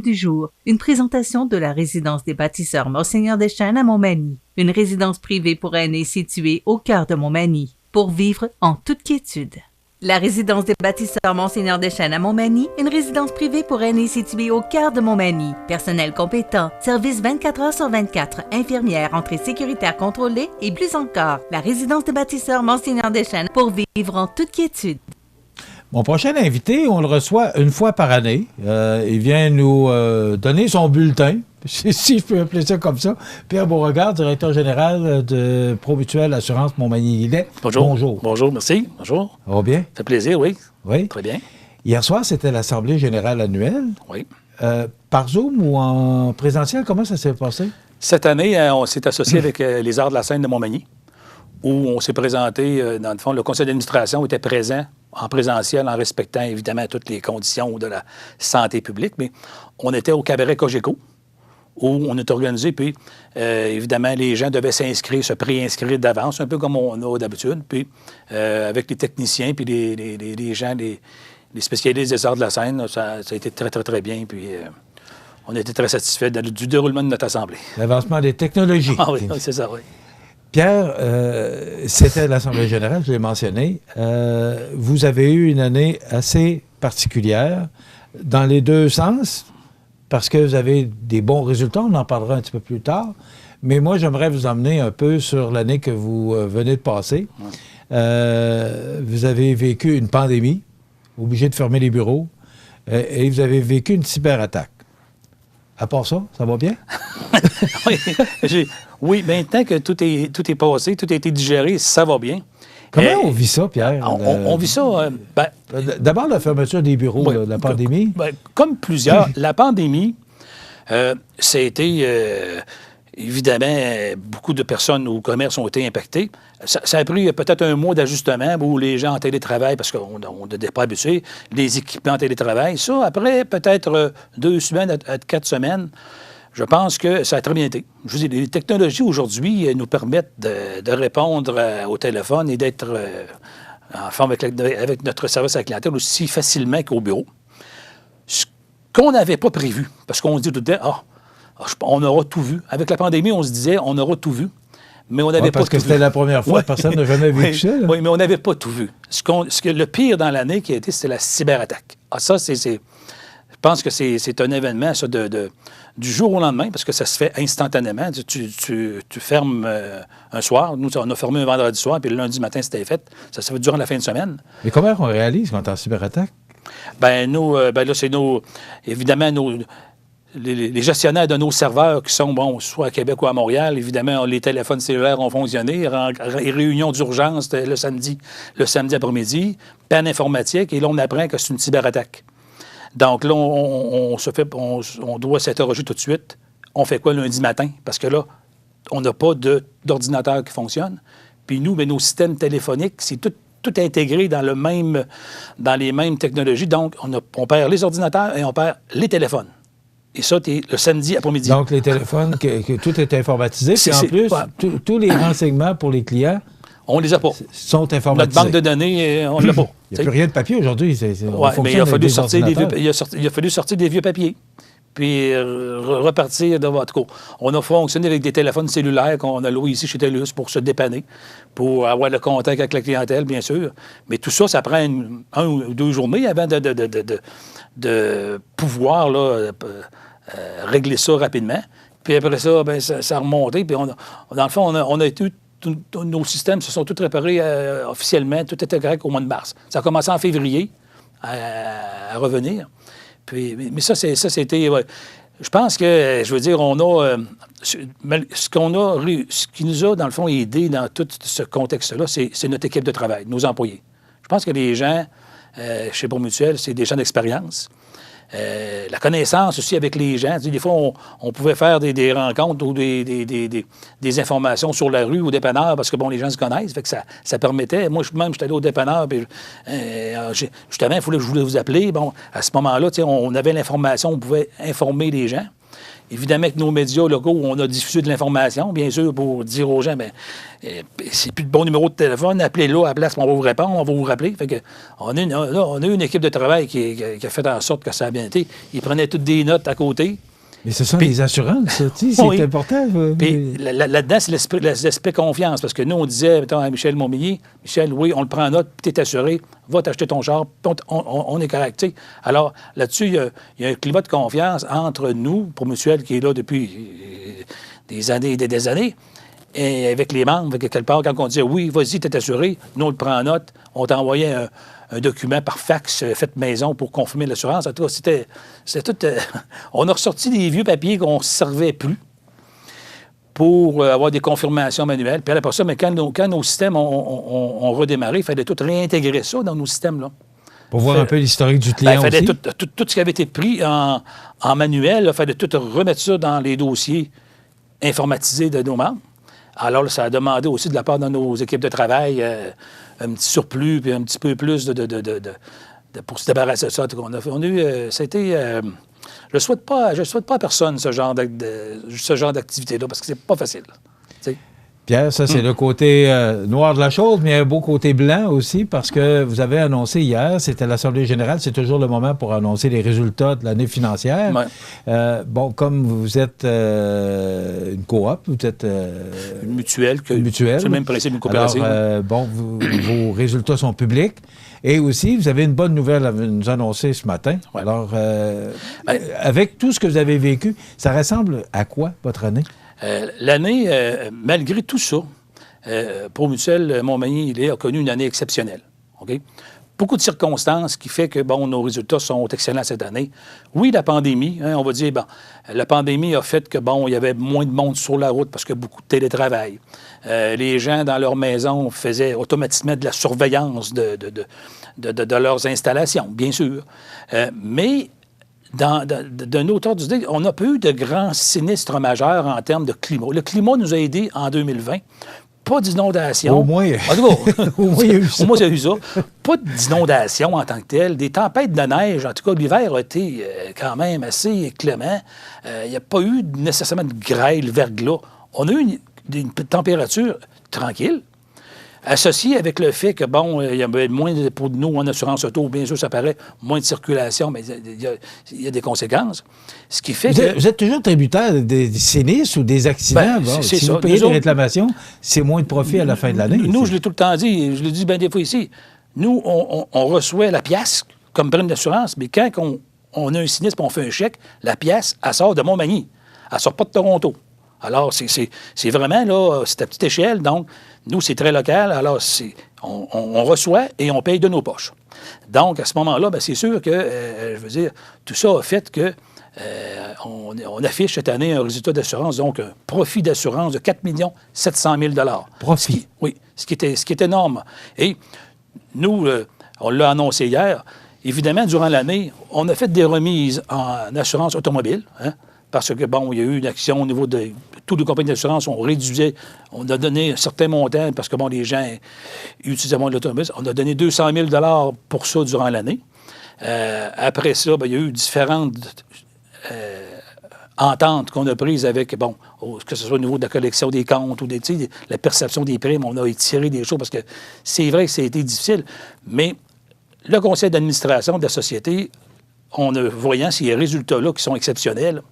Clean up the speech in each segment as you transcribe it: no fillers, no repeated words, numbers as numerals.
du jour, une présentation de la résidence des bâtisseurs Monseigneur Deschênes à Montmagny, une résidence privée pour aînés située au cœur de Montmagny, pour vivre en toute quiétude. La résidence des bâtisseurs Monseigneur Deschênes à Montmagny, une résidence privée pour aînés située au cœur de Montmagny. Personnel compétent, service 24 heures sur 24, infirmière, entrée sécuritaire contrôlée et plus encore. La résidence des bâtisseurs Monseigneur Deschênes pour vivre en toute quiétude. Mon prochain invité, on le reçoit une fois par année. Il vient nous donner son bulletin, si je peux appeler ça comme ça. Pierre Beauregard, directeur général de Promutuelle Assurance Montmagny-Lillet. Bonjour. Bonjour. Bonjour, merci. Bonjour. Ça va bien? Ça fait plaisir, oui. Oui. Très bien. Hier soir, c'était l'Assemblée générale annuelle. Oui. Par Zoom ou en présentiel, comment ça s'est passé? Cette année, on s'est associé avec les Arts de la scène de Montmagny, où on s'est présenté, dans le fond, le conseil d'administration était présent en présentiel, en respectant évidemment toutes les conditions de la santé publique, mais on était au cabaret Cogeco, où on est organisé, puis évidemment, les gens devaient s'inscrire, se préinscrire d'avance, un peu comme on a d'habitude, puis avec les techniciens, puis les gens, les spécialistes des arts de la scène, ça a été très, très, très bien, puis on a été très satisfaits du déroulement de notre assemblée. L'avancement des technologies. Ah oui, c'est ça, oui. Pierre, c'était l'Assemblée générale, je l'ai mentionné. Vous avez eu une année assez particulière dans les deux sens, parce que vous avez des bons résultats, on en parlera un petit peu plus tard. Mais moi, j'aimerais vous emmener un peu sur l'année que vous venez de passer. Vous avez vécu une pandémie, obligé de fermer les bureaux, et vous avez vécu une cyberattaque. À part ça, ça va bien? Oui, maintenant que tout est passé, tout a été digéré, ça va bien. Comment on vit ça, Pierre? On vit ça... d'abord, la fermeture des bureaux, la pandémie. Comme plusieurs, la pandémie, ça a été... évidemment, beaucoup de personnes au commerce ont été impactées. Ça a pris peut-être un mois d'ajustement où les gens en télétravail, parce qu'on n'était pas habitués, les équipements en télétravail. Ça, après peut-être 2 semaines à 4 semaines, je pense que ça a très bien été. Je vous dis, les technologies aujourd'hui nous permettent de répondre au téléphone et d'être en forme avec notre service à la clientèle aussi facilement qu'au bureau. Ce qu'on n'avait pas prévu, parce qu'on se dit tout le temps, on aura tout vu. Avec la pandémie, on se disait, on aura tout vu. Mais on n'avait pas tout vu. Parce que c'était la première fois, personne n'a jamais vu ça. Oui, mais on n'avait pas tout vu. Le pire dans l'année qui a été, c'était la cyberattaque. Ça, je pense que c'est un événement, ça, du jour au lendemain, parce que ça se fait instantanément. Tu fermes un soir. Nous, on a fermé un vendredi soir, puis le lundi matin, c'était fait. Ça se fait durant la fin de semaine. Mais comment on réalise quand on est en cyberattaque? Là, c'est évidemment, les gestionnaires de nos serveurs qui sont, soit à Québec ou à Montréal, évidemment, les téléphones cellulaires ont fonctionné. Réunion d'urgence le samedi après-midi, panne informatique, et là, on apprend que c'est une cyberattaque. Donc là, on doit s'interroger tout de suite. On fait quoi lundi matin? Parce que là, on n'a pas d'ordinateur qui fonctionne. Puis nous, nos systèmes téléphoniques, c'est tout intégré dans les mêmes technologies. Donc, on perd les ordinateurs et on perd les téléphones. Et ça, le samedi après-midi. Donc, les téléphones, que tout est informatisé. Puis en plus, tous les renseignements pour les clients... On les a pas. Sont informatisés. Notre banque de données, on ne l'a pas. Il n'y a plus rien de papier aujourd'hui. Oui, mais il a fallu sortir des vieux papiers. Puis repartir de votre cours. On a fonctionné avec des téléphones cellulaires qu'on a loués ici chez TELUS pour se dépanner, pour avoir le contact avec la clientèle, bien sûr. Mais tout ça, ça prend 1 ou 2 journées avant de pouvoir régler ça rapidement. Puis après ça, ça a remonté. Puis dans le fond, on a été... nos systèmes se sont tous réparés officiellement. Tout était correct au mois de mars. Ça a commencé en février à revenir. Puis, mais ça, c'était... Ouais. Je pense que, je veux dire, on a... ce qui nous a, dans le fond, aidé dans tout ce contexte-là, c'est notre équipe de travail, nos employés. Je pense que les gens, chez Promutuelle, c'est des gens d'expérience. La connaissance aussi avec les gens. Des fois, on pouvait faire des rencontres ou des informations sur la rue au dépanneur parce que, les gens se connaissent. Fait que ça permettait... Moi, même, j'étais allé au dépanneur, puis justement, je voulais vous appeler. À ce moment-là, on avait l'information, on pouvait informer les gens. Évidemment que nos médias locaux, on a diffusé de l'information, bien sûr, pour dire aux gens, bien, c'est plus de bon numéro de téléphone, appelez-là à la place, on va vous répondre, on va vous rappeler. Fait que, on a une équipe de travail qui a fait en sorte que ça a bien été. Ils prenaient toutes des notes à côté. Mais ce sont les assurances, ça, tu sais, c'est important. Puis là-dedans, c'est l'aspect confiance. Parce que nous, on disait, mettons, à Michel Montmillier, Michel, oui, on le prend en note, puis tu es assuré, va t'acheter ton char, on est correct. T'sais. Alors, là-dessus, il y a un climat de confiance entre nous, pour Mutuelle, qui est là depuis des années et des années, et avec les membres, quelque part, quand on disait, oui, vas-y, tu es assuré, nous, on le prend en note, on t'envoyait un document par fax fait maison pour confirmer l'assurance. En tout cas, c'était tout... on a ressorti des vieux papiers qu'on ne servait plus pour avoir des confirmations manuelles. Puis après ça, mais quand nos systèmes ont redémarré, il fallait tout réintégrer ça dans nos systèmes-là. Pour voir un peu l'historique du client il fallait aussi. tout ce qui avait été pris en manuel, il fallait tout remettre ça dans les dossiers informatisés de nos membres. Alors, là, ça a demandé aussi de la part de nos équipes de travail un petit surplus puis un petit peu plus pour se débarrasser de ça. On a eu... c'était... je souhaite pas à personne ce genre d'activité-là parce que c'est pas facile. T'sais. Pierre, ça, c'est le côté noir de la chose, mais un beau côté blanc aussi, parce que vous avez annoncé hier, c'était l'Assemblée générale, c'est toujours le moment pour annoncer les résultats de l'année financière. Ouais. Bon, comme vous êtes une coop, vous êtes... une mutuelle. C'est le même principe d'une coopérative. Alors, vos résultats sont publics. Et aussi, vous avez une bonne nouvelle à nous annoncer ce matin. Ouais. Alors, avec tout ce que vous avez vécu, ça ressemble à quoi, votre année? L'année, malgré tout ça, pour Mutuelle Montmagny, il a connu une année exceptionnelle. Okay? Beaucoup de circonstances qui fait que, bon, nos résultats sont excellents cette année. Oui, la pandémie, on va dire, bon, la pandémie a fait que, bon, il y avait moins de monde sur la route parce qu'il y a beaucoup de télétravail. Les gens, dans leur maison, faisaient automatiquement de la surveillance de leurs installations, bien sûr. Mais... d'un autre ordre d'idée, on n'a pas eu de grands sinistres majeurs en termes de climat. Le climat nous a aidés en 2020. Pas d'inondation. Au moins. Au moins, il y a eu ça. Pas d'inondation en tant que telle. Des tempêtes de neige. En tout cas, l'hiver a été quand même assez clément. Il n'y a pas eu nécessairement de grêle, verglas. On a eu une température tranquille. Associé avec le fait que, bon, il y avait moins pour nous en assurance auto, bien sûr, ça paraît moins de circulation, mais il y a des conséquences. Ce qui fait vous êtes toujours tributaire des sinistres ou des accidents. Bon, si ça. Vous payez des réclamations, c'est moins de profit à la fin de l'année. Nous, je l'ai tout le temps dit, je l'ai dit bien des fois ici, nous, on reçoit la pièce comme prime d'assurance, mais quand on a un sinistre et on fait un chèque, la pièce, elle sort de Montmagny. Elle ne sort pas de Toronto. Alors, c'est vraiment, là, c'est à petite échelle, donc, nous, c'est très local, alors on reçoit et on paye de nos poches. Donc, à ce moment-là, bien, c'est sûr que, je veux dire, tout ça a fait que on affiche cette année un résultat d'assurance, donc un profit d'assurance de 4 700 000 $. Profit? Oui, ce qui est énorme. Et nous, on l'a annoncé hier, évidemment, durant l'année, on a fait des remises en assurance automobile, hein, parce que, bon, il y a eu une action au niveau de toutes les compagnies d'assurance, on réduisait, on a donné un certain montant, parce que, bon, les gens utilisaient moins de l'automobile. On a donné 200 000 $ pour ça durant l'année. Après ça, bien, il y a eu différentes ententes qu'on a prises avec, bon, que ce soit au niveau de la collection des comptes ou la perception des primes, on a étiré des choses, parce que c'est vrai que ça a été difficile, mais le conseil d'administration de la société, voyant ces résultats-là qui sont exceptionnels,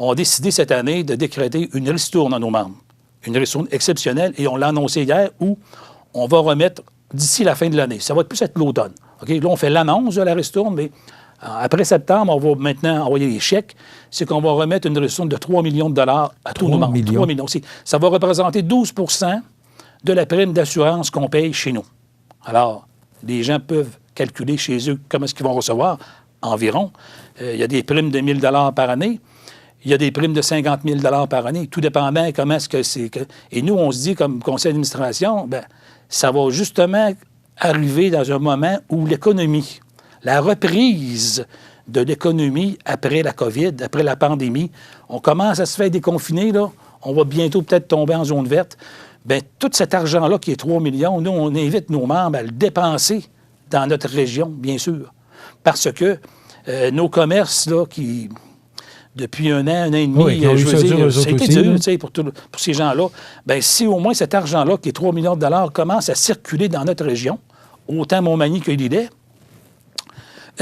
ont décidé cette année de décréter une ristourne à nos membres. Une ristourne exceptionnelle, et on l'a annoncé hier, où on va remettre d'ici la fin de l'année. Ça va plus être l'automne. Okay? Là, on fait l'annonce de la ristourne, mais après septembre, on va maintenant envoyer les chèques. C'est qu'on va remettre une ristourne de 3 millions de $ à tous nos membres. 3 millions. Ça va représenter 12 % de la prime d'assurance qu'on paye chez nous. Alors, les gens peuvent calculer chez eux comment est-ce qu'ils vont recevoir environ. Il y a des primes de 1 000 $ par année. Il y a des primes de 50 000 $ par année, tout dépendant comment est-ce que c'est. Et nous, on se dit, comme conseil d'administration, bien, ça va justement arriver dans un moment où l'économie, la reprise de l'économie après la COVID, après la pandémie, on commence à se faire déconfiner, là. On va bientôt peut-être tomber en zone verte. Bien, tout cet argent-là, qui est 3 millions, nous, on invite nos membres à le dépenser dans notre région, bien sûr. Parce que nos commerces, là, depuis un an et demi. Oui, je veux dire, ça a été dur, tu sais, pour ces gens-là. Bien, si au moins cet argent-là, qui est 3 millions de dollars, commence à circuler dans notre région, autant Montmagny que Lillet,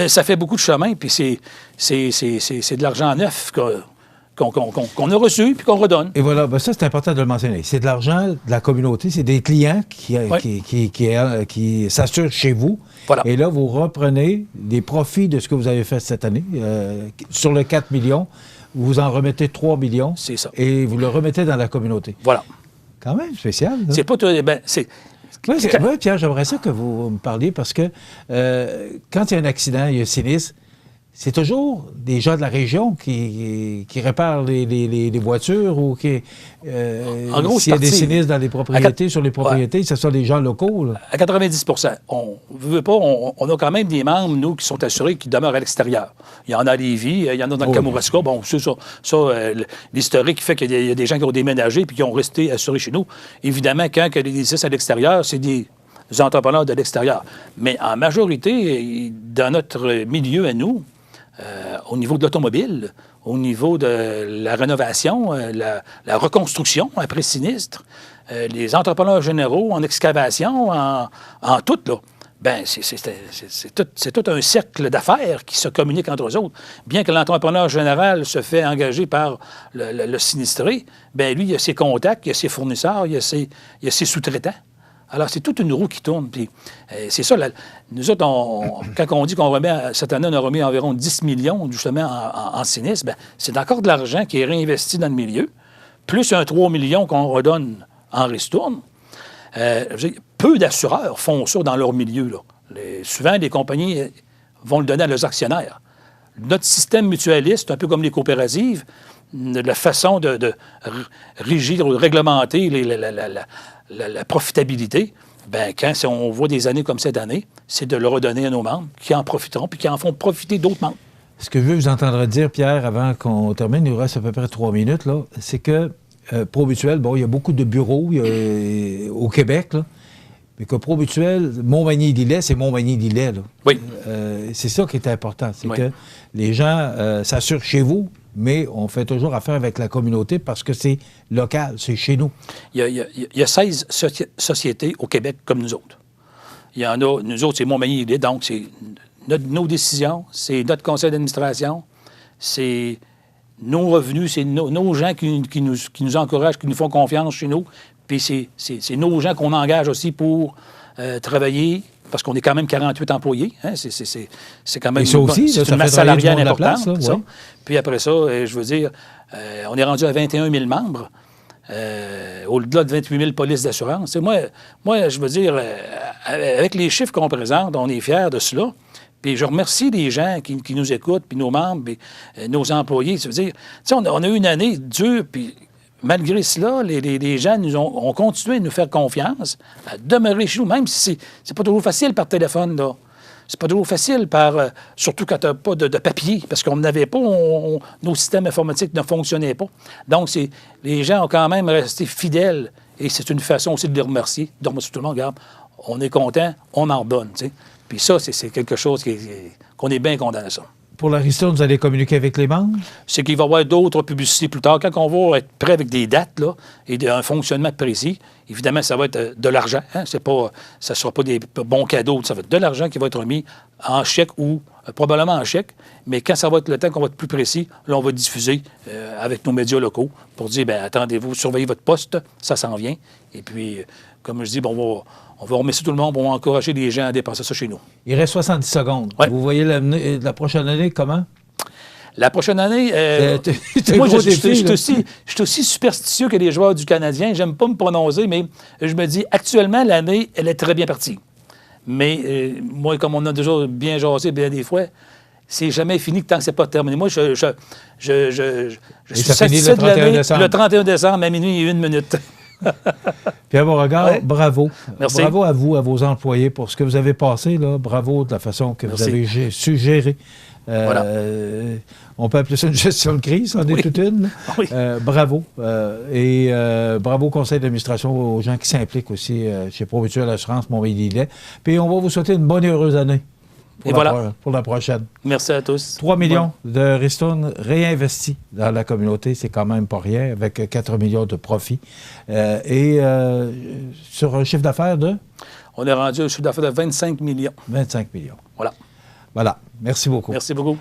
ça fait beaucoup de chemin, puis c'est de l'argent neuf qu'on a reçu puis qu'on redonne. Et voilà, ben ça, c'est important de le mentionner. C'est de l'argent de la communauté, c'est des clients qui s'assurent chez vous. Voilà. Et là, vous reprenez les profits de ce que vous avez fait cette année. Sur le 4 millions, vous en remettez 3 millions. C'est ça. Et vous le remettez dans la communauté. Voilà. Quand même spécial. Hein? C'est pas... c'est... Oui, Pierre, j'aimerais ça que vous me parliez parce que quand il y a un accident, il y a un sinistre, c'est toujours des gens de la région qui réparent les voitures ou qui... en gros, s'il y a des sinistres dans les propriétés, sur les propriétés, ce sont des gens locaux. Là. À 90 on veut pas, on a quand même des membres, nous, qui sont assurés, qui demeurent à l'extérieur. Il y en a à Lévis, il y en a dans le Kamouraska. Bon, c'est ça, l'historique fait qu'il y a des gens qui ont déménagé puis qui ont resté assurés chez nous. Évidemment, quand il y a des sinistres à l'extérieur, c'est des entrepreneurs de l'extérieur. Mais en majorité, dans notre milieu à nous, au niveau de l'automobile, au niveau de la rénovation, la reconstruction après sinistre, les entrepreneurs généraux en excavation, en tout, là, bien, c'est tout un cercle d'affaires qui se communiquent entre eux autres. Bien que l'entrepreneur général se fait engager par le sinistré, bien, lui, il a ses contacts, il a ses fournisseurs, il a ses sous-traitants. Alors, c'est toute une roue qui tourne. Puis, c'est ça, nous autres, quand on dit qu'on remet, cette année, on a remis environ 10 millions, justement, en sinistre, bien, c'est encore de l'argent qui est réinvesti dans le milieu, plus un 3 millions qu'on redonne en ristourne. Peu d'assureurs font ça dans leur milieu, là. Souvent, les compagnies vont le donner à leurs actionnaires. Notre système mutualiste, un peu comme les coopératives, la façon de régir ou de réglementer la profitabilité, bien, quand on voit des années comme cette année, c'est de le redonner à nos membres qui en profiteront puis qui en font profiter d'autres membres. Ce que je veux vous entendre dire, Pierre, avant qu'on termine, il nous reste à peu près 3 minutes, là, c'est que ProMutuel, bon, il y a beaucoup de bureaux au Québec, là, mais que ProMutuel, Montmagny-Lillet, c'est Montmagny-Lillet. Là. Oui. C'est ça qui est important, c'est oui. que les gens s'assurent chez vous, mais on fait toujours affaire avec la communauté parce que c'est local, c'est chez nous. Il y a 16 sociétés au Québec comme nous autres. Il y en a, nous autres, c'est Montmagny-Lillet, donc c'est nos décisions, c'est notre conseil d'administration, c'est nos revenus, c'est nos gens qui nous encouragent, qui nous font confiance chez nous, puis c'est nos gens qu'on engage aussi pour travailler, parce qu'on est quand même 48 employés. Hein? C'est quand même une masse salariale importante. Place, là, ouais. Puis après ça, je veux dire, on est rendu à 21 000 membres, au-delà de 28 000 polices d'assurance. Moi, je veux dire, avec les chiffres qu'on présente, on est fiers de cela. Puis je remercie les gens qui nous écoutent, puis nos membres, puis nos employés. Ça veut dire, on a eu une année dure, puis malgré cela, les gens ont continué à nous faire confiance, à demeurer chez nous, même si c'est pas toujours facile par téléphone, là. C'est pas toujours facile, surtout quand tu n'as pas de papier, parce qu'on n'avait pas, nos systèmes informatiques ne fonctionnaient pas. Donc, les gens ont quand même resté fidèles, et c'est une façon aussi de les remercier. Donc, tout le monde, regarde, on est content, on en redonne, tu sais. Puis ça, c'est quelque chose qu'on est bien content de ça. Pour la ristourne, vous allez communiquer avec les membres? C'est qu'il va y avoir d'autres publicités plus tard. Quand on va être prêt avec des dates là, et un fonctionnement précis, évidemment, ça va être de l'argent. Hein? Ça ne sera pas des bons cadeaux. Ça va être de l'argent qui va être remis en chèque ou probablement en chèque. Mais quand ça va être le temps qu'on va être plus précis, là, on va diffuser avec nos médias locaux pour dire, bien, attendez-vous, surveillez votre poste, ça s'en vient. Et puis, comme je dis, bon, on va remercier tout le monde, on va encourager les gens à dépenser ça chez nous. Il reste 70 secondes. Ouais. Vous voyez la prochaine année comment? La prochaine année, moi, je suis aussi superstitieux que les joueurs du Canadien. J'aime pas me prononcer, mais je me dis, actuellement, l'année, elle est très bien partie. Mais moi, comme on a déjà bien jasé bien des fois, c'est jamais fini tant que c'est pas terminé. Moi, je suis satisfait de l'année le 31 décembre à minuit et 1 minute. Pierre Beauregard, ouais. Bravo. Merci. Bravo à vous, à vos employés pour ce que vous avez passé. Là. Bravo de la façon que vous avez su gérer. Voilà. On peut appeler ça une gestion de crise, on est toute une. Oui. Bravo. Et bravo au conseil d'administration, aux gens qui s'impliquent aussi chez ProMutuel Assurance Montmagny-Lillet. Puis on va vous souhaiter une bonne et heureuse année. pour la prochaine. Merci à tous. 3 millions de ristournes réinvestis dans la communauté, c'est quand même pas rien, avec 4 millions de profits. Sur un chiffre d'affaires de? On est rendu au chiffre d'affaires de 25 millions. 25 millions. Voilà. Voilà. Merci beaucoup. Merci beaucoup.